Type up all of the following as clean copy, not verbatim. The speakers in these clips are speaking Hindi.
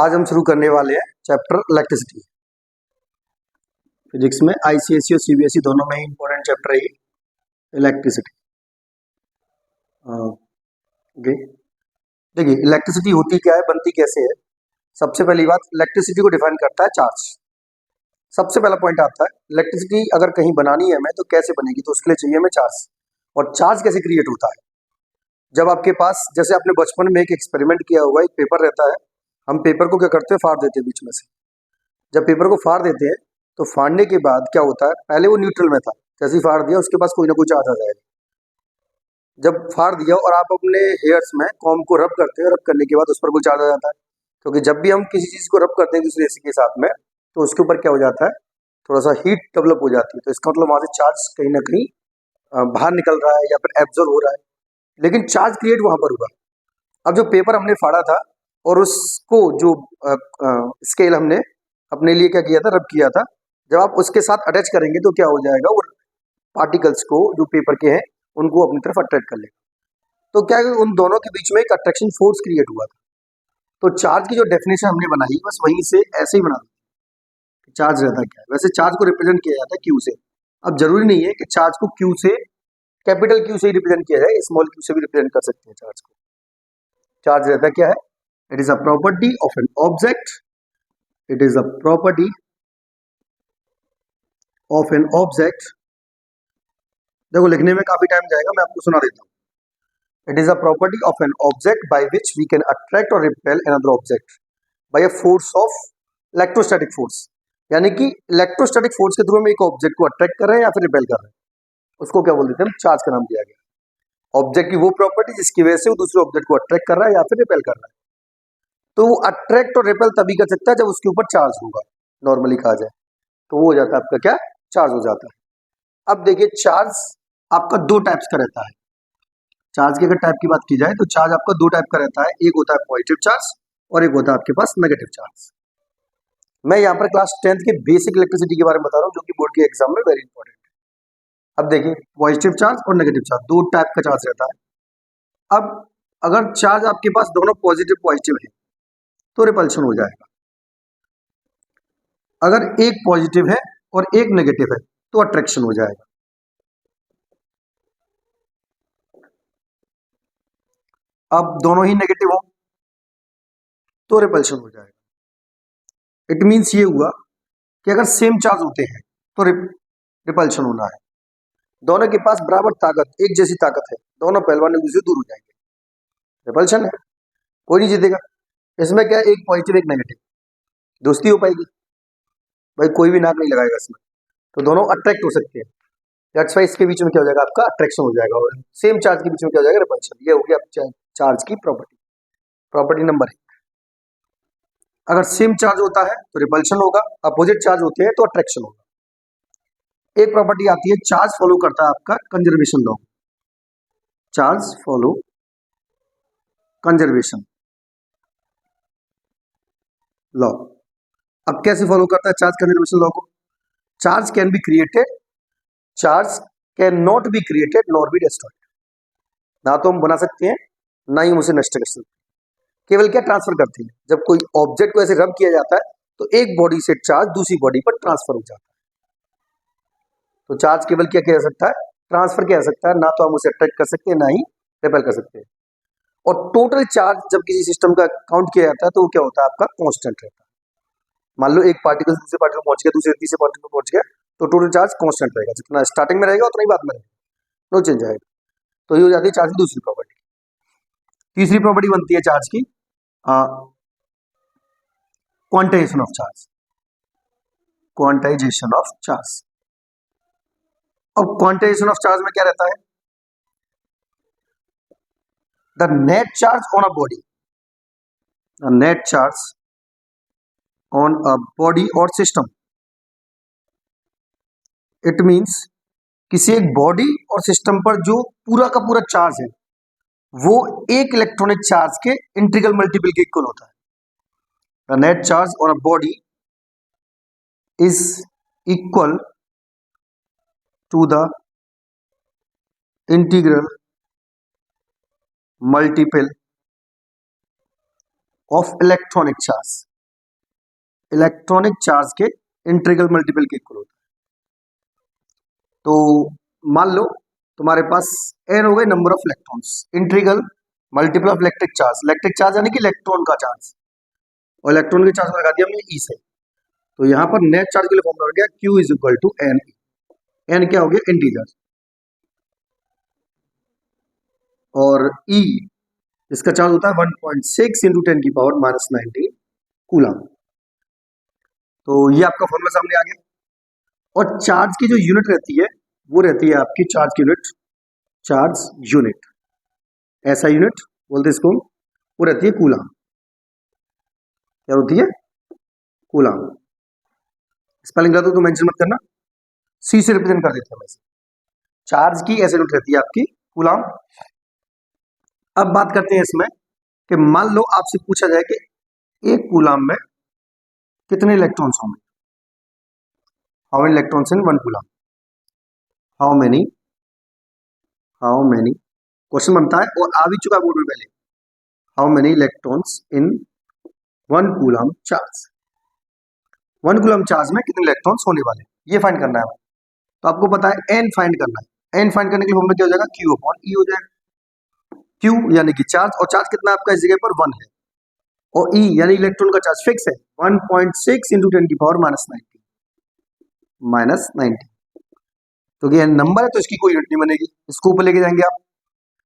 आज हम शुरू करने वाले हैं चैप्टर इलेक्ट्रिसिटी। फिजिक्स में आईसीएसई और सीबीएसई दोनों में ही इंपॉर्टेंट चैप्टर है इलेक्ट्रिसिटी। ओके, देखिए इलेक्ट्रिसिटी होती क्या है, बनती कैसे है। सबसे पहली बात, इलेक्ट्रिसिटी को डिफाइन करता है चार्ज। सबसे पहला पॉइंट आता है, इलेक्ट्रिसिटी अगर कहीं बनानी है हमें तो कैसे बनेगी, तो उसके लिए चाहिए हमें चार्ज। और चार्ज कैसे क्रिएट होता है, जब आपके पास, जैसे आपने बचपन में एक एक्सपेरिमेंट किया हुआ, एक पेपर रहता है, हम पेपर को क्या करते हैं, फाड़ देते हैं बीच में से। जब पेपर को फाड़ देते हैं तो फाड़ने के बाद क्या होता है, पहले वो न्यूट्रल में था, जैसे ही फाड़ दिया उसके पास कोई ना कोई चार्ज आ जाएगा। जब फाड़ दिया और आप अपने हेयर्स में कॉम को रब करते हैं, रब करने के बाद उस पर कोई चार्ज आ जाता है, क्योंकि जब भी हम किसी चीज़ को रब करते हैं किसी रेसी के साथ में, तो उसके ऊपर क्या हो जाता है, थोड़ा सा हीट डेवलप हो जाती है। तो इसका मतलब वहाँ से चार्ज कहीं ना कहीं बाहर निकल रहा है या फिर एब्जॉर्ब हो रहा है, लेकिन चार्ज क्रिएट वहाँ पर हुआ। अब जो पेपर हमने फाड़ा था और उसको जो स्केल हमने अपने लिए क्या किया था, रब किया था, जब आप उसके साथ अटैच करेंगे तो क्या हो जाएगा, वो पार्टिकल्स को जो पेपर के हैं उनको अपनी तरफ अट्रैक्ट कर लेगा। तो क्या है, उन दोनों के बीच में एक अट्रैक्शन फोर्स क्रिएट हुआ था। तो चार्ज की जो डेफिनेशन हमने बनाई बस वहीं से ऐसे ही बना दी। चार्ज रहता क्या है, वैसे चार्ज को रिप्रेजेंट किया जाता है क्यू से। अब जरूरी नहीं है कि चार्ज को क्यू से, कैपिटल क्यू से ही रिप्रेजेंट किया जाए, स्मॉल क्यू से भी रिप्रेजेंट कर सकते हैं चार्ज को। चार्ज रहता क्या है, it is a property of an object, it is a property of an object. देखो लिखने में काफी टाइम जाएगा, मैं आपको सुना देता हूँ। It is a property of an object by which we can attract or repel another object by a force of electrostatic force. यानी कि इलेक्ट्रोस्टैटिक फोर्स के थ्रू हम एक ऑब्जेक्ट को अट्रैक्ट कर रहे हैं या फिर रिपेल कर रहे हैं, उसको क्या बोल देते हैं, चार्ज का नाम दिया गया। ऑब्जेक्ट की वो प्रॉपर्टी जिसकी वजह से वो दूसरे ऑब्जेक्ट को अट्रैक्ट कर रहा है या फिर रिपेल कर रहा है। तो वो अट्रैक्ट और रिपेल तभी कर सकता है जब उसके ऊपर चार्ज होगा, नॉर्मली कहा जाए तो वो हो जाता है आपका क्या, चार्ज हो जाता है। अब देखिए चार्ज आपका दो टाइप्स का रहता है। चार्ज की अगर टाइप की बात की जाए तो चार्ज आपका दो टाइप का रहता है, एक होता है पॉजिटिव चार्ज और एक होता है आपके पास नेगेटिव चार्ज। मैं यहाँ पर क्लास 10th के बेसिक इलेक्ट्रिसिटी के बारे में बता रहा हूँ, जो कि बोर्ड के एग्जाम में वेरी इंपॉर्टेंट है। अब देखिए पॉजिटिव चार्ज और नेगेटिव चार्ज, दो टाइप का चार्ज रहता है। अब अगर चार्ज आपके पास दोनों पॉजिटिव पॉजिटिव है तो रिपल्शन हो जाएगा। अगर एक पॉजिटिव है और एक नेगेटिव है तो अट्रैक्शन हो जाएगा। अब दोनों ही नेगेटिव हो तो रिपल्शन हो जाएगा। इट मीन्स ये हुआ कि अगर सेम चार्ज होते हैं तो रिपल्शन होना है। दोनों के पास बराबर ताकत, एक जैसी ताकत है, दोनों पहलवान एक दूसरे दूर हो जाएंगे, रिपल्शन है, कोई नहीं जीतेगा। इसमें क्या है, एक पॉजिटिव एक नेगेटिव, दोस्ती हो पाएगी, भाई कोई भी नाक नहीं लगाएगा इसमें, तो दोनों अट्रैक्ट हो सकते हैं। दैट्स वाई इसके बीच में क्या हो जाएगा, आपका अट्रैक्शन हो जाएगा, और सेम चार्ज के बीच में क्या हो जाएगा, रिपल्शन। ये हो गया चार्ज की प्रॉपर्टी। प्रॉपर्टी नंबर 1, अगर सेम चार्ज होता है तो रिपल्शन होगा, अपोजिट चार्ज होते हैं तो अट्रैक्शन होगा। एक प्रॉपर्टी आती है, चार्ज फॉलो करता है आपका conservation law. Charge follow conservation law. अब कैसे फॉलो करता है चार्ज कंजर्वेशन लॉ को, charge can be created, charge can not be created nor be destroyed. ना तो हम बना सकते हैं ना ही हम उसे नष्ट कर सकते हैं, केवल क्या ट्रांसफर करते हैं। जब कोई ऑब्जेक्ट को ऐसे रब किया जाता है तो एक बॉडी से चार्ज दूसरी बॉडी पर ट्रांसफर हो जाता है। तो चार्ज केवल क्या किया जा सकता है, ट्रांसफर किया जा सकता है, ना तो हम उसे अट्रैक्ट कर सकते हैं ना ही रिपेल कर सकते हैं। और टोटल चार्ज जब किसी सिस्टम का काउंट किया जाता है तो वो क्या होता है, आपका कांस्टेंट रहता है। मान लो एक पार्टिकल दूसरे पार्टिकल पहुंच गया, दूसरे तीसरे पार्टिकल पहुंच गया, तो टोटल चार्ज कांस्टेंट रहेगा, जितना स्टार्टिंग में रहेगा उतना ही बाद में रहेगा, नो चेंज आएगा। तो ये हो जाती है चार्ज की दूसरी प्रॉपर्टी। तीसरी प्रॉपर्टी बनती है चार्ज की quantization of charge. Quantization of charge, अब क्वांटाइजेशन ऑफ चार्ज में क्या रहता है, the net charge on a body, the net charge on a body और सिस्टम। इट मींस किसी एक बॉडी और सिस्टम पर जो पूरा का पूरा चार्ज है वो एक इलेक्ट्रॉनिक चार्ज के इंटीग्रल मल्टीपल के इक्वल होता है। The net charge on a body is equal to the integral multiple of electronic charge. Electronic charge के इंटीग्रल मल्टीपल के इक्वल होता है। तो मान लो तुम्हारे पास n हो गए number of electrons, integral multiple of electric charge यानी कि इलेक्ट्रॉन का चार्ज, और इलेक्ट्रॉन के चार्ज को लगा दिया हमने ई से। तो यहाँ पर नेट चार्ज के लिए फॉर्मूला हो गया Q is equal to N. N क्या हो गया? इंटीजर। और E इसका चार्ज होता है 1.6 इंटू 10 की पावर माइनस 19 कूलम। तो ये आपका फॉर्मूला सामने आ गया। और चार्ज की जो यूनिट रहती है वो रहती है आपकी चार्ज की यूनिट, चार्ज यूनिट, ऐसा यूनिट बोलते हैं इसको, वो रहती है कूलम। क्या होती है? कूलम। स्पेलिंग गलत हो तो मेंशन मत करना, सी से रिप्रेजेंट कर देते हैं वैसे। चार्ज की ऐसे यूनिट रहती है आपकी कूलम। अब बात करते हैं इसमें कि मान लो आपसे पूछा जाए कि एक कूलम में कितने इलेक्ट्रॉन्स होंगे, how many electrons in one coulomb, how many question बनता है और आ भी चुका है बोर्ड में पहले, how many electrons in one coulomb charge. One coulomb charge में कितने इलेक्ट्रॉन्स होने वाले, ये फाइंड करना है। तो आपको पता है एन फाइंड करना है। एन फाइंड करने के लिए फॉर्मूला क्या हो जाएगा? क्यू अपॉन ई हो जाएगा। क्यू यानी कि चार्ज, और चार्ज कितना आपका इस जगह पर 1 है, और ई यानी इलेक्ट्रॉन का चार्ज फिक्स है 1.6 इंटू 10 की पावर माइनस 90। तो ये नंबर है तो इसकी कोई यूनिट नहीं बनेगी, इसको ऊपर लेके जाएंगे आप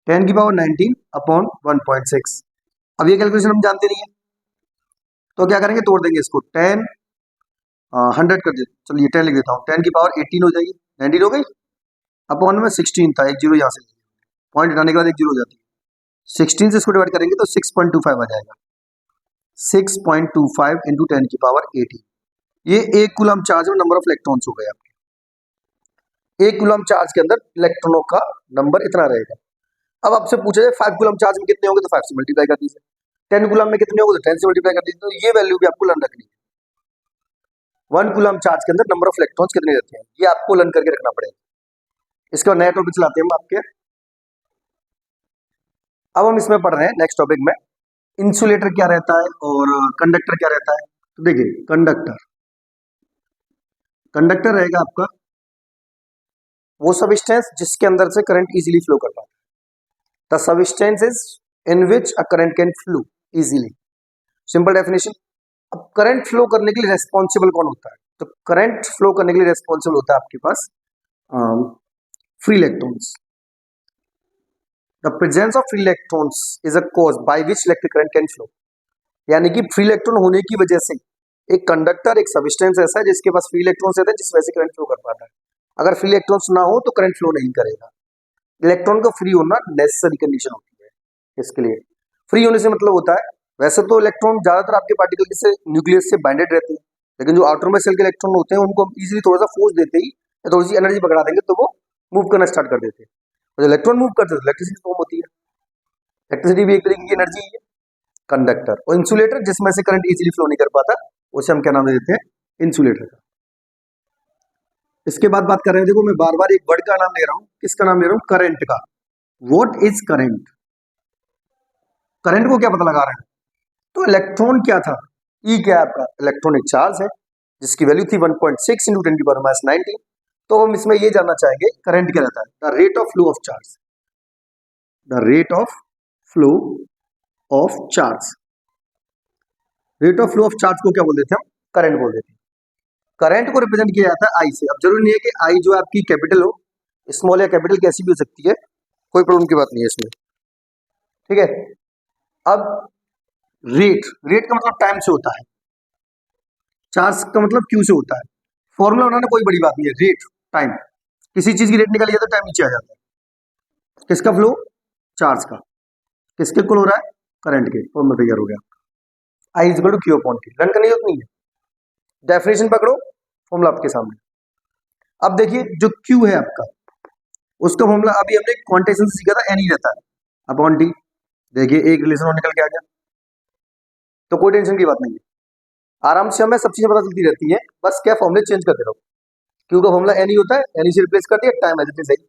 10 की पावर 19 अपॉन 1.6। अब ये कैलकुलेशन हम जानते नहीं है तो क्या करेंगे, तोड़ देंगे इसको, 10 100 कर देते, चलिए 10 लिख देता हूँ, 10 की पावर 18 हो जाएगी, 19 हो गई, अपॉन में 16 था, एक जीरो यहाँ से पॉइंट हटाने के बाद एक जीरो हो जाती है, 16 से इसको डिवाइड करेंगे तो 6.25 आ जाएगा, 6.25 इंटू 10 की पावर 18। ये एक कूलम चार्ज में नंबर ऑफ इलेक्ट्रॉन्स हो गए आपके। एक कूलम चार्ज के अंदर इलेक्ट्रॉनों का नंबर इतना रहेगा। अब आपसे पूछा जाए 5 कूलम चार्ज में कितने होंगे, तो 5 से मल्टीप्लाई कर दीजिए। 10 कूलम में कितने होंगे, तो 10 से मल्टीप्लाई कर दीजिए। तो ये वैल्यू भी आपको लर्न रखनी है। 1 कूलम चार्ज के अंदर नंबर ऑफ इलेक्ट्रॉन्स कितने रहते हैं, ये आपको लर्न करके रखना पड़ेगा। इसके बाद नया टॉपिक चलाते हैं हम आपके। अब हम इसमें पढ़ रहे हैं नेक्स्ट टॉपिक में इंसुलेटर क्या रहता है और कंडक्टर क्या रहता है। तो देखिए कंडक्टर रहेगा आपका वो सबस्टेंस जिसके अंदर से करंट इजीली फ्लो कर पाता है। The substance is in which a current can flow easily, simple definition. अब करंट फ्लो करने के लिए रेस्पॉन्सिबल कौन होता है, तो करंट फ्लो करने के लिए रेस्पॉन्सिबल होता है आपके पास free electrons. The presence of free electrons is a cause by which electric current can flow, यानी कि फ्री इलेक्ट्रॉन होने की वजह से एक कंडक्टर, एक सबस्टेंस ऐसा है जिसके पास फ्री इलेक्ट्रॉन्स रहते हैं, जिस वजह से करंट फ्लो कर पाता है। अगर फ्री इलेक्ट्रॉन्स ना हो तो करंट फ्लो नहीं करेगा। इलेक्ट्रॉन का फ्री होना नेसेसरी कंडीशन होती है इसके लिए। फ्री होने से मतलब होता है, वैसे तो इलेक्ट्रॉन ज्यादातर आपके पार्टिकल से न्यूक्लियस से बाइंडेड रहते हैं, लेकिन जो आउटर में सेल के इलेक्ट्रॉन होते हैं उनको हम इजीली थोड़ा सा फोर्स देते ही या थोड़ी सी एनर्जी पकड़ा देंगे तो वो मूव करना स्टार्ट कर देते हैं। और इलेक्ट्रॉन मूव करते हैं तो इलेक्ट्रिसिटी फॉर्म होती है। इलेक्ट्रिसिटी भी एक तरीके की एनर्जी है। कंडक्टर और इंसुलेटर जिसमें से करंट इजीली फ्लो नहीं कर पाता उसे हम क्या नाम देते हैं, इंसुलेटर का। इसके बाद बात कर रहे हैं, देखो मैं बार बार एक वर्ड का नाम ले रहा हूं, किसका नाम ले रहा हूं, करंट का। व्हाट इज करंट, करंट को क्या पता लगा रहे हैं, तो इलेक्ट्रॉन क्या था, ई क्या है आपका, इलेक्ट्रॉनिक चार्ज है जिसकी वैल्यू थी 1.6 इंटू 10 की पावर माइनस 19। तो हम इसमें ये जानना चाहेंगे करंट क्या रहता है, the rate of flow of charge, the rate of flow of charge. Rate of flow of charge को क्या बोल देते हैं हम, करंट बोल देते हैं। करंट को रिप्रेजेंट किया जाता है आई से। अब जरूरी नहीं है कि आई जो है आपकी कैपिटल हो, स्मॉल या कैपिटल कैसी भी हो सकती है, कोई प्रॉब्लम की बात नहीं है इसमें, ठीक है। अब रेट, रेट का मतलब टाइम से होता है, चार्ज का मतलब क्यू से होता है। फॉर्मूला बनाना कोई बड़ी बात नहीं है, रेट टाइम, किसी चीज की रेट निकाली जाता है टाइम नीचे आ जाता है। किसका फ्लो, चार्ज का, किसके इक्वल हो रहा है, करंट के। फॉर्मूला तैयार हो गया, I is equal to Q upon T. Run करने की जरूरत नहीं है, डेफिनेशन पकड़ो, फॉर्मूला आपके सामने। अब देखिए जो क्यू है आपका, उसका फॉर्मूला अभी हमने क्वांटेशन से सीखा था, एन ही रहता है अपॉन टी। देखिए एक रिलेशन और निकल के आ गया, तो कोई टेंशन की बात नहीं है, आराम से हमें सब चीजें पता चलती रहती है, बस क्या फॉर्मूले चेंज करते रहो। क्यू का फॉर्मूला एन ही होता है, एन से रिप्लेस कर दिया, टाइम एज इट इज सही।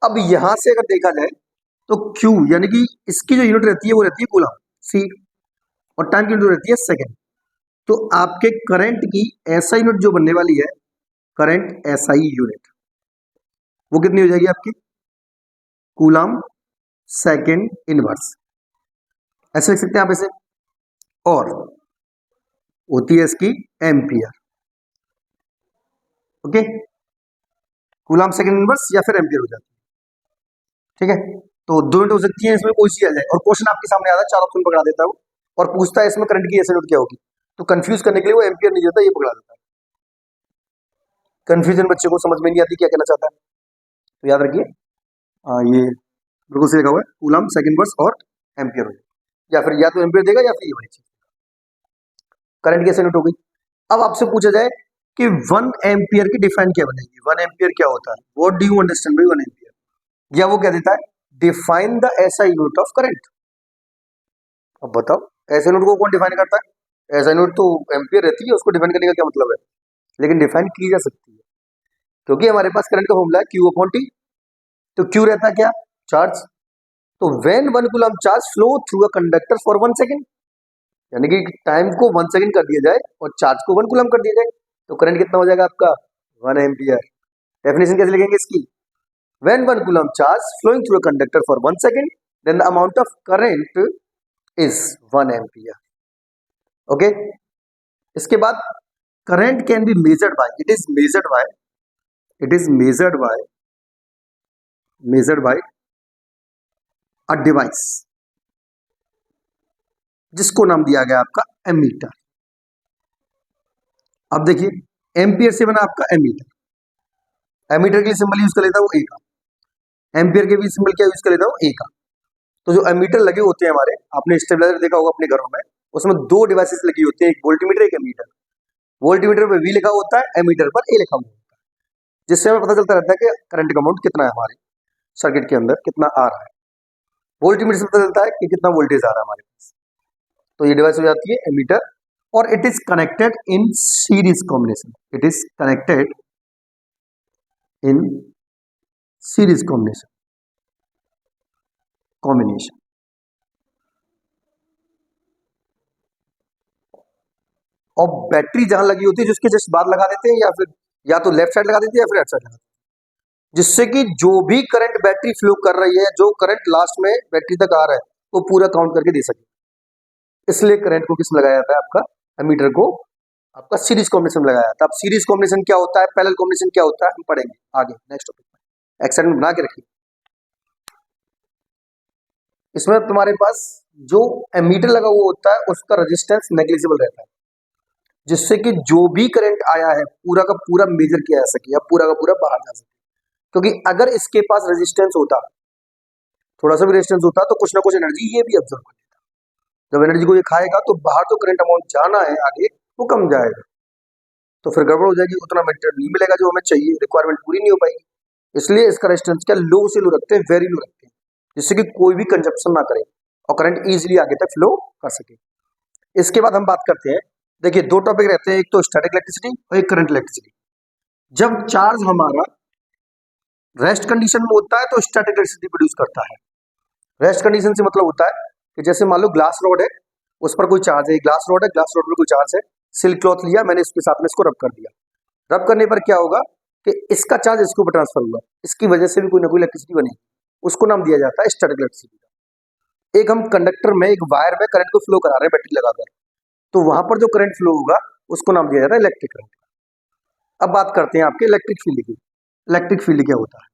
अब यहां से अगर देखा जाए तो क्यू यानी कि इसकी जो यूनिट रहती है वो रहती है कूलम सी, और टाइम की यूनिट रहती है सेकंड। तो आपके करंट की एसआई यूनिट जो बनने वाली है, करंट एसआई यूनिट, वो कितनी हो जाएगी आपकी? कूलम सेकेंड इनवर्स, ऐसे लिख सकते हैं आप इसे। और होती है इसकी ampere. Okay, coulomb second inverse या फिर एम्पियर हो जाती है। ठीक है, तो दो यूनिट हो सकती है, इसमें कोई सी आ जाए। और क्वेश्चन आपके सामने आता है, 4 ऑप्शन पकड़ा देता है वो, और पूछता है इसमें करंट की एसआई यूनिट क्या होगी, तो कंफ्यूज करने के लिए वो एम्पियर नहीं देता, ये पकड़ा देता है। कंफ्यूजन बच्चे को समझ में नहीं आती क्या कहना चाहता है, तो याद रखिए ये बिल्कुल सही लिखा हुआ है, कूलम सेकेंड इनवर्स और एम्पियर हो, या फिर या तो एम्पियर देगा या फिर ये वाली चीज। करंट की एसआई यूनिट हो गई। अब आपसे पूछा जाए कि 1 एम्पियर की डिफाइन क्या बनेगी, 1 एम्पियर क्या होता है, what do you understand by 1 ampere? या वो क्या देता है, define the SI unit of current. अब बताओ एसआई यूनिट को कौन डिफाइन करता है? एसआई यूनिट तो एम्पियर रहती है, उसको डिफाइन करने का क्या मतलब है? लेकिन डिफाइन की जा सकती है, क्योंकि हमारे पास करंट का फॉर्मूला है क्यू अपॉन टी। तो क्यू रहता है क्या? चार्ज। तो when 1 coulomb charge flow through a conductor for 1 second, यानी कि टाइम को 1 सेकंड कर दिया जाए और चार्ज को 1 कूलम कर दिया जाए, तो करंट कितना हो जाएगा आपका? 1 एम्पियर। डेफिनेशन कैसे लिखेंगे इसकी? When 1 coulomb charge flowing through a conductor for 1 second, then the amount of current is 1 ampere. Okay, इसके बाद current can be measured by, it is measured by, it is measured by a device जिसको नाम दिया गया आपका एमीटर। अब देखिए एम्पियर से बना आपका एमीटर, एमीटर के लिए सिंबल यूज कर लेता हूँ ए का, एम्पियर के भी सिंबल क्या यूज कर लेता हूँ ए का। तो जो एमीटर लगे होते हैं हमारे, आपने स्टेबलाइजर देखा होगा अपने घरों में, उसमें 2 डिवाइसेस लगी होती है, एक वोल्टमीटर एक एमीटर। वोल्टमीटर पे वी लिखा होता है, एमीटर पर ए लिखा हुआ होता है, जिससे हमें पता चलता रहता है कि करंट का अमाउंट कितना है हमारे सर्किट के अंदर, कितना आ रहा है। वोल्टमीटर से पता चलता है कि कितना वोल्टेज आ रहा है हमारे पास। तो ये डिवाइस हो जाती है एमीटर, और it is connected in series combination, it is connected in series combination. और बैटरी जहां लगी होती है जिसके जस्ट बाद लगा देते हैं, या फिर या तो लेफ्ट साइड लगा देते हैं या फिर राइट साइड लगा देते हैं, जिससे कि जो भी करंट बैटरी फ्लो कर रही है, जो करंट लास्ट में बैटरी तक आ रहा है, वो पूरा काउंट करके दे सके। इसलिए करंट को किस में लगाया जाता है आपका, एमीटर को आपका सीरीज कॉम्बिनेशन में लगाया जाता है। अब सीरीज कॉम्बिनेशन क्या होता है, पैरेलल कॉम्बिनेशन क्या होता है, हम पढ़ेंगे आगे नेक्स्ट टॉपिक में, एक्सपेरिमेंट बना के रखिए। इसमें तुम्हारे पास जो एमीटर लगा हुआ होता है उसका रेजिस्टेंस नेग्लिजिबल रहता है, जिससे कि जो भी करंट आया है पूरा का पूरा मेजर किया जा सके या पूरा का पूरा बाहर जा सके। क्योंकि अगर इसके पास रेजिस्टेंस होता, थोड़ा सा भी रेजिस्टेंस होता, तो कुछ ना कुछ एनर्जी ये भी ऑब्जर्व कर लेता। जब एनर्जी को ये खाएगा तो बाहर जो करंट अमाउंट जाना है आगे वो कम जाएगा, तो फिर गड़बड़ हो जाएगी, उतना मेटेरियल नहीं मिलेगा जो हमें चाहिए, रिक्वायरमेंट पूरी नहीं हो पाएगी। इसलिए इसका रेजिस्टेंस क्या लो से लो रखते हैं, वेरी लो रखते हैं, जिससे कि कोई भी कंजप्शन ना करे और करंट इजीली आगे तक फ्लो कर सके। इसके बाद हम बात करते हैं, देखिए 2 टॉपिक रहते हैं, एक तो स्टैटिक इलेक्ट्रिसिटी और एक करंट इलेक्ट्रिसिटी। जब चार्ज हमारा रेस्ट कंडीशन में होता है तो स्टैटिक इलेक्ट्रिसिटी प्रोड्यूस करता है। रेस्ट कंडीशन से मतलब होता है कि जैसे मान लो ग्लास रोड है, उस पर कोई चार्ज है, ग्लास रोड है, ग्लास रोड पर कोई चार्ज है, सिल्क क्लॉथ लिया मैंने, इसके साथ में इसको रब कर दिया, रब करने पर क्या होगा कि इसका चार्ज इसके ऊपर ट्रांसफर हुआ, इसकी वजह से भी कोई ना कोई इलेक्ट्रिसिटी बनेगी, उसको नाम दिया जाता है स्टैटिक इलेक्ट्रिसिटी। एक हम कंडक्टर में, एक वायर में करंट को फ्लो करा रहे हैं बैटरी लगाकर, तो वहां पर जो करंट फ्लो होगा उसको नाम दिया जाता है इलेक्ट्रिक करंट। अब बात करते हैं आपके इलेक्ट्रिक फील्ड की। इलेक्ट्रिक फील्ड क्या होता है?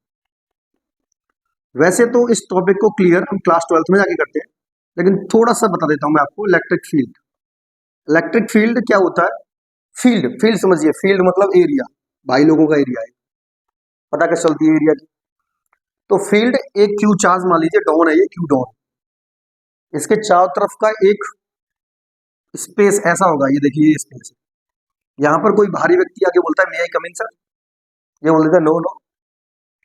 वैसे तो इस टॉपिक को क्लियर हम क्लास 12th में जाके करते हैं, लेकिन थोड़ा सा बता देता हूं मैं आपको। इलेक्ट्रिक फील्ड, इलेक्ट्रिक फील्ड क्या होता है? फील्ड, फील्ड समझिए, फील्ड मतलब एरिया, भाई लोगों का एरिया है, पता कैसे चलती है एरिया की? तो फील्ड एक क्यू चार्ज मान लीजिए, डॉन है ये क्यू डॉन, इसके चारों तरफ का एक स्पेस ऐसा होगा, ये देखिए ये स्पेस, यहाँ पर कोई भारी व्यक्ति आके बोलता है मे आई कम इन सर, ये बोल देता है नो नो,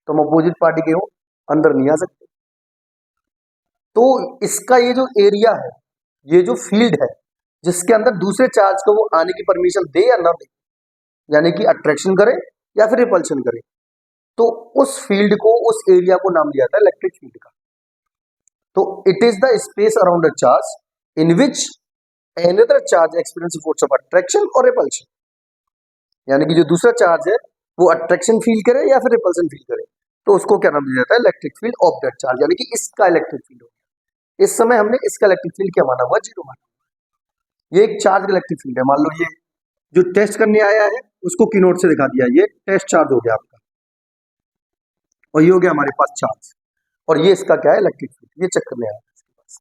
तुम अपोजिट पार्टी के हो, अंदर नहीं आ सकते। तो इसका ये जो एरिया है, ये जो फील्ड है, जिसके अंदर दूसरे चार्ज को वो आने की परमिशन दे या ना दे, यानी कि अट्रैक्शन करे या फिर रिपल्शन करे, तो उस फील्ड को, उस एरिया को नाम दिया जाता है इलेक्ट्रिक फील्ड का। तो it is the space around a charge in which another charge experience force of attraction or repulsion, यानी कि जो दूसरा चार्ज है वो अट्रैक्शन फील करे या फिर रिपल्सन फील करे, तो उसको क्या नाम दिया जाता है, electric field of that charge, यानी कि इसका इलेक्ट्रिक फील्ड हो गया। इस समय हमने इसका इलेक्ट्रिक फील्ड क्या माना हुआ, जीरो माना। ये एक चार्ज का इलेक्ट्रिक फील्ड है। मान लो ये जो टेस्ट करने आया है उसको कीनोट से दिखा दिया, ये टेस्ट चार्ज हो गया आपका, और ये हो गया हमारे पास चार्ज, और ये इसका क्या है, इलेक्ट्रिक फील्ड, ये चेक करने आया इसके पास।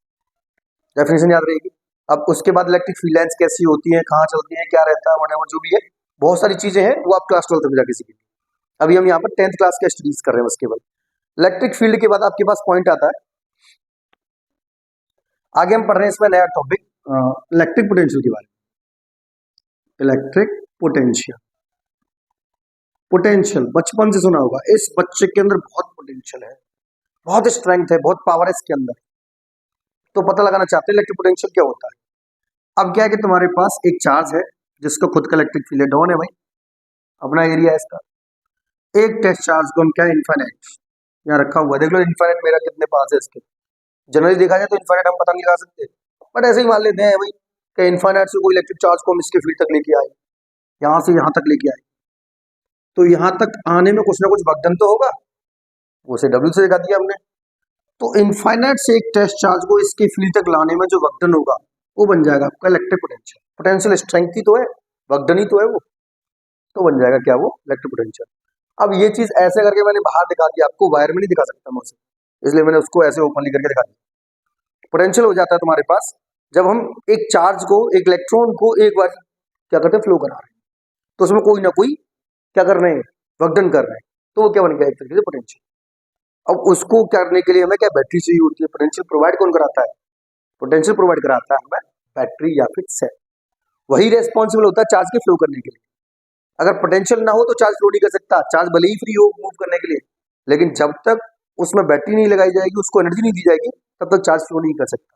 डेफिनेशन याद रहेगी। अब उसके बाद इलेक्ट्रिक फील्ड लाइंस कैसी होती हैं, कहाँ चलती हैं, क्या रहता है, व्हाटएवर जो भी है, बहुत सारी चीजें हैं, वो आप क्लास 12 में जाके सीखेंगे। अभी हम यहाँ पर 10th क्लास का स्टडीज कर रहे हैं। उसके बाद इलेक्ट्रिक फील्ड के बाद आपके पास पॉइंट आता है, आगे हम पढ़ रहे हैं इसमें नया टॉपिक, इलेक्ट्रिक पोटेंशियल के बारे में। इलेक्ट्रिक पोटेंशियल, पोटेंशियल बचपन से सुना होगा, इस बच्चे के अंदर बहुत पोटेंशियल है, बहुत स्ट्रेंथ है, बहुत पावर है इसके अंदर, तो पता लगाना चाहते हैं इलेक्ट्रिक पोटेंशियल क्या होता है। अब क्या है कि तुम्हारे पास एक चार्ज है जिसका खुद का इलेक्ट्रिक फील्ड है, डॉन है भाई, अपना एरिया है इसका। एक टेस्ट चार्ज को हम क्या है, इनफाइनाइट यहाँ रखा हुआ है, देख लो इनफाइनाइट मेरा कितने पास है इसके। जनरली देखा जाए तो इनफाइनाइट हम पता नहीं लगा सकते, बट ऐसे ही मान लेते हैं भाई कि इनफाइनाइट से कोई इलेक्ट्रिक चार्ज को हम इसके फील्ड तक लेके आए, यहाँ से यहाँ तक लेके आए, तो यहाँ तक आने में कुछ ना कुछ वर्क डन तो होगा, वो से डब्ल्यू से दिखा दिया हमने। तो इनफाइनाइट से एक टेस्ट चार्ज को इसके फील्ड तक लाने में जो वर्क डन होगा वो बन जाएगा आपका इलेक्ट्रिक पोटेंशियल। पोटेंशियल स्ट्रेंथ ही तो है, वर्क डन ही तो है वो, तो बन जाएगा क्या, वो इलेक्ट्रिक पोटेंशियल। अब ये चीज ऐसे करके मैंने बाहर दिखा दिया, आपको वायर में नहीं दिखा सकता मैं उसे, इसलिए मैंने उसको ऐसे ओपनली करके दिखा दिया। पोटेंशियल हो जाता है तुम्हारे पास जब हम एक चार्ज को, एक इलेक्ट्रॉन को एक बार क्या करते हैं, फ्लो करा रहे हैं, तो उसमें कोई ना कोई क्या कर रहे हैं, वर्क डन कर रहे हैं, तो वो क्या बन गया, एक तरीके से पोटेंशियल। अब उसको करने के लिए हमें क्या, बैटरी चाहिए होती है। पोटेंशियल प्रोवाइड कौन कराता है, पोटेंशियल प्रोवाइड कराता है हमें बैटरी या फिर सेल, वही रेस्पॉन्सिबल होता है चार्ज के फ्लो करने के लिए। अगर पोटेंशियल ना हो तो चार्ज फ्लो नहीं कर सकता, चार्ज भले ही फ्री हो मूव करने के लिए, लेकिन जब तक उसमें बैटरी नहीं लगाई जाएगी, उसको एनर्जी नहीं दी जाएगी, तब तक चार्ज फ्लो नहीं कर सकता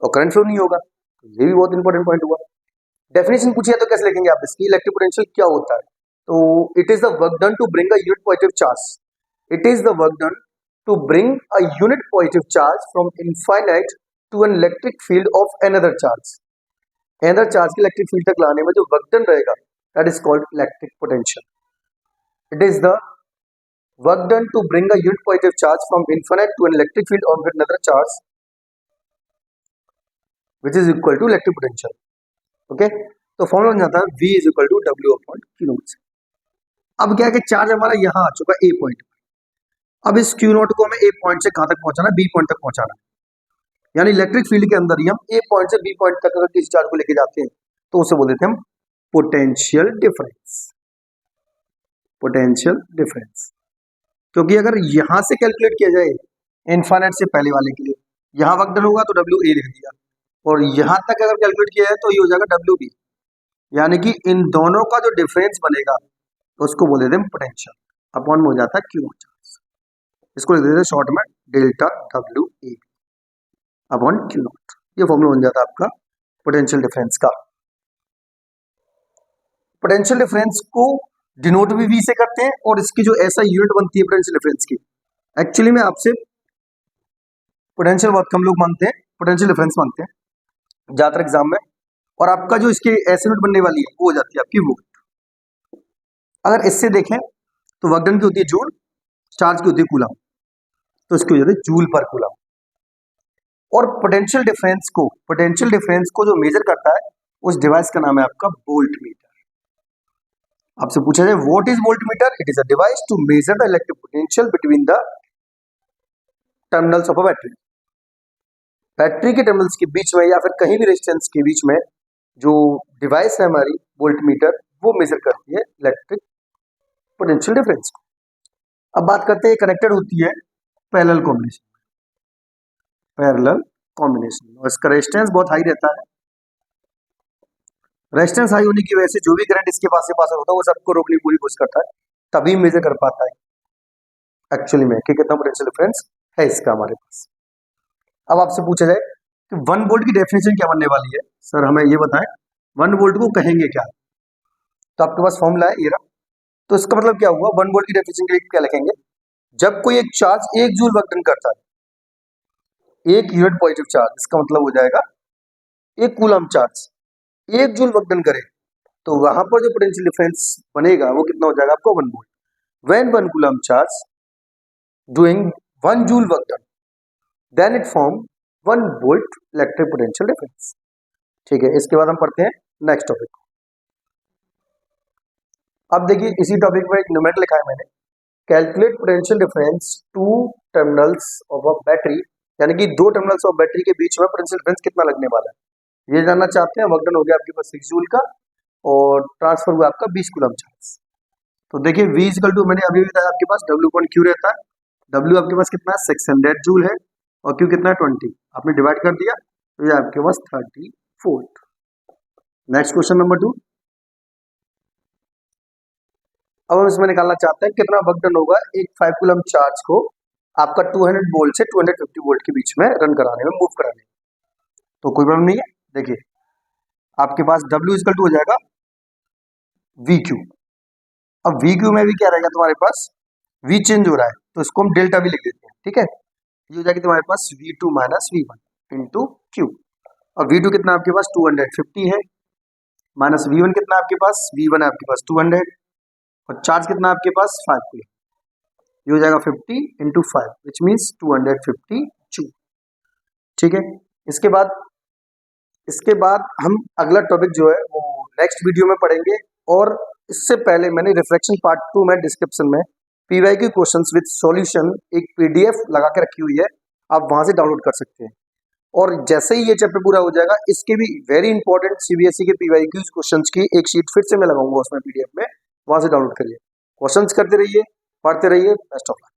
और करंट फ्लो नहीं होगा। ये भी बहुत इंपॉर्टेंट पॉइंट हुआ। डेफिनेशन पूछिए तो कैसे लिखेंगे आप इसकी, इलेक्ट्रिक पोटेंशियल क्या होता है, तो it is the work done to bring a unit positive charge, it is the work done to bring a unit positive charge from infinite to an electric field of another charge. Another charge के इलेक्ट्रिक फील्ड तक लाने में जो वर्क डन रहेगा, that is called electric potential. It is the work done to bring a unit positive charge from infinite to an electric field of another charge, which is equal to electric potential. Okay, तो फॉर्मूला बन जाता है V is equal to W upon Q naught। अब क्या है कि चार्ज हमारा यहाँ आ चुका A पॉइंट, अब इस Q naught को हमें A पॉइंट से कहाँ तक पहुंचाना, B पॉइंट तक पहुंचाना, यानी इलेक्ट्रिक फील्ड के अंदर ही हम A पॉइंट से B पॉइंट तक अगर किसी चार्ज को लेके जाते हैं तो उसे बोल देते हैं हम पोटेंशियल डिफरेंस। पोटेंशियल डिफरेंस, क्योंकि अगर यहां से कैलकुलेट किया जाए इनफाइनाइट से पहले वाले के लिए, यहां वर्क डन होगा तो डब्ल्यू ए लिख दिया, और यहां तक अगर कैलकुलेट किया है तो ये हो जाएगा डब्ल्यू बी, यानी कि इन दोनों का जो डिफरेंस बनेगा उसको बोल देते हैं पोटेंशियल, अपॉन में हो जाता है क्यू चार्ज, इसको लिख देते हैं शॉर्ट में delta W A upon Q not. ये फॉर्मूला बन जाता है आपका पोटेंशियल डिफरेंस का। पोटेंशियल डिफरेंस को डिनोट भी V से करते हैं, और इसकी जो ऐसा यूनिट बनती है पोटेंशियल डिफरेंस की, एक्चुअली में आपसे पोटेंशियल वर्क हम लोग मानते हैं, पोटेंशियल डिफरेंस मानते हैं ज्यादातर एग्जाम में, और आपका जो इसके ऐसे यूनिट बनने वाली है वो हो जाती है आपकी वोल्ट। अगर इससे देखें तो वर्क डन की होती है जूल, चार्ज की होती है कूलम, तो इसकी हो जाती है जूल पर कूलम। और पोटेंशियल डिफरेंस को जो मेजर करता है उस डिवाइस का नाम है आपका वोल्ट मीटर। आपसे पूछा जाए what is voltmeter, it is a device to measure the electric potential between the terminals of a battery. Battery के टर्मिनल्स के बीच में या फिर कहीं भी रेजिस्टेंस के बीच में जो डिवाइस है हमारी वोल्ट मीटर, वो मेजर करती है इलेक्ट्रिक पोटेंशियल डिफरेंस को। अब बात करते हैं कनेक्टेड होती है पैरेलल कॉम्बिनेशन, और इसका रेजिस्टेंस बहुत हाई रहता है। रेजिस्टेंस हाई होने की वजह से जो भी करंट इसके पास से पास होता है वो सबको रोकने की पूरी कोशिश करता है, तभी मेजर कर पाता है एक्चुअली में कि कितना पोटेंशियल डिफरेंस है इसका हमारे पास। अब आपसे पूछा जाए कि 1 वोल्ट की डेफिनेशन क्या बनने वाली है, सर हमें ये बताएं 1 वोल्ट को कहेंगे क्या, तो आपके पास फॉर्मूला है ये रहा। तो इसका मतलब क्या हुआ, 1 वोल्ट की डेफिनेशन के लिए क्या लिखेंगे, जब कोई एक चार्ज 1 जूल वर्क डन करता है, 1 यूनिट पॉजिटिव चार्ज, इसका मतलब हो जाएगा 1 coulomb charge, 1 joule work done करे तो वहां पर जो पोटेंशियल डिफरेंस बनेगा वो कितना हो जाएगा आपको 1 volt. When 1 coulomb charge doing 1 joule work done then it form 1 volt electric potential difference. ठीक है, इसके बाद हम पढ़ते हैं नेक्स्ट टॉपिक। अब देखिए इसी टॉपिक में एक न्यूमेरिकल लिखा है मैंने, calculate potential difference two terminals of a battery, यानी कि 2 टर्मिनल्स ऑफ बैटरी के बीच में पोटेंशियल डिफरेंस कितना लगने वाला है ये जानना चाहते हैं। वर्क डन हो गया आपके पास 6 जूल का और ट्रांसफर हुआ आपका 20 कूलम चार्ज। तो देखिए V इक्वल टू मैंने अभी बताया आपके पास W अपॉन Q रहता है। W आपके पास कितना है 600 जूल है और Q कितना है 20, आपने डिवाइड कर दिया तो ये आपके पास 30 वोल्ट। Next question number 2। अब हम इसमें निकालना चाहते हैं कितना वर्क डन होगा एक 5 कूलम चार्ज को आपका 200 वोल्ट से 250 वोल्ट के बीच में रन कराने में, मूव कराने में। तो कोई प्रॉब्लम नहीं है। देखिए आपके पास W इक्वल टू हो जाएगा VQ। अब VQ में भी क्या रहेगा तुम्हारे पास, V चेंज हो रहा है तो इसको हम डेल्टा भी लिख देते हैं। ठीक है, ये हो जाएगी तुम्हारे पास V2 minus V1 into Q। अब V2 कितना आपके पास 250 है, माइनस V1 कितना आपके पास, V1 है आपके पास 200 और चार्ज कितना आपके पास 5 कूलम। ये हो जाएगा 50 इंटू 5 विच मीन्स 250 जूल। ठीक है, इसके बाद हम अगला टॉपिक जो है वो नेक्स्ट वीडियो में पढ़ेंगे। और इससे पहले मैंने रिफ्लेक्शन पार्ट 2 में डिस्क्रिप्शन में PYQ क्वेश्चंस विद सॉल्यूशन एक PDF लगा के रखी हुई है, आप वहां से डाउनलोड कर सकते हैं। और जैसे ही ये चैप्टर पूरा हो जाएगा इसके भी वेरी इंपॉर्टेंट CBSE के PYQ क्वेश्चंस की एक शीट फिर से मैं लगाऊंगा उसमें PDF में, वहां से डाउनलोड करिए, क्वेश्चंस करते रहिए, पढ़ते रहिए। Best of luck.